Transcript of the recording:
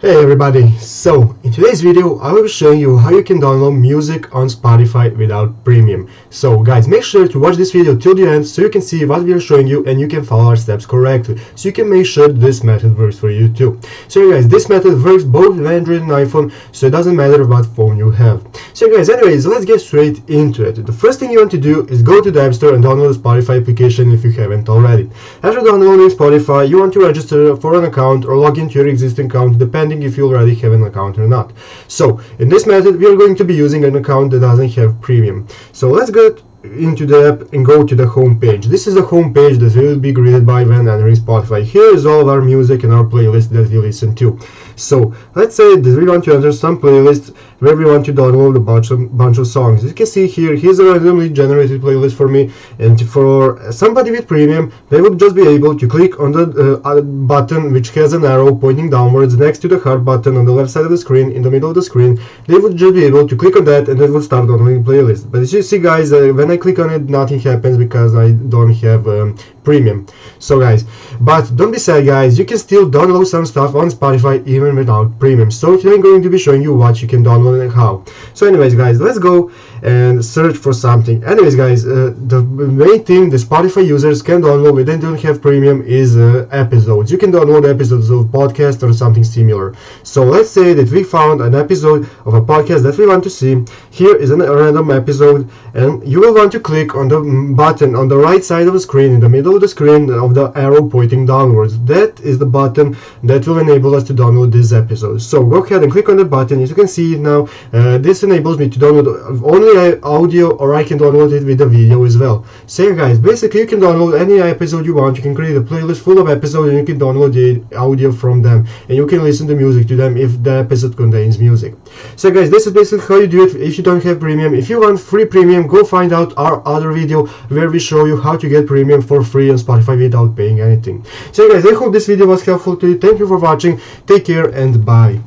Hey everybody, so in today's video I will be showing you how you can download music on Spotify without premium. So guys, make sure to watch this video till the end so you can see what we are showing you and you can follow our steps correctly, so you can make sure this method works for you too. So guys, this method works both with Android and iPhone, so it doesn't matter what phone you have. So guys, anyways, let's get straight into it. The first thing you want to do is go to the App Store and download the Spotify application if you haven't already. After downloading Spotify, you want to register for an account or log into your existing account, depending if you already have an account or not. So in this method we are going to be using an account that doesn't have premium. So let's get into the app and go to the home page. This is the home page that we will be greeted by when entering Spotify. Here is all of our music and our playlist that we listen to. So let's say that we want to enter some playlist where we want to download a bunch of songs. As you can see here, here's a randomly generated playlist for me, and for somebody with premium, they would just be able to click on the button which has an arrow pointing downwards next to the heart button on the left side of the screen. In the middle of the screen, they would just be able to click on that and it would start downloading the playlist. But as you see guys, when I click on it, nothing happens because I don't have premium. So guys, but don't be sad guys, you can still download some stuff on Spotify even without premium. So today I'm going to be showing you what you can download and how. So anyways guys, let's go and search for something. Anyways guys, the main thing the Spotify users can download when they don't have premium is episodes. You can download episodes of podcast or something similar. So let's say that we found an episode of a podcast that we want to see. Here is a random episode, and you will want to click on the button on the right side of the screen, in the middle of the screen of the arrow pointing downwards. That is the button that will enable us to download this episode. So go ahead and click on the button. As you can see now, this enables me to download only audio, or I can download it with the video as well. So guys, basically you can download any episode you want. You can create a playlist full of episodes and you can download the audio from them, and you can listen to music to them if the episode contains music. So guys, this is basically how you do it if you don't have premium. If you want free premium, go find out our other video where we show you how to get premium for free on Spotify without paying anything. So guys, I hope this video was helpful to you. Thank you for watching. Take care and bye.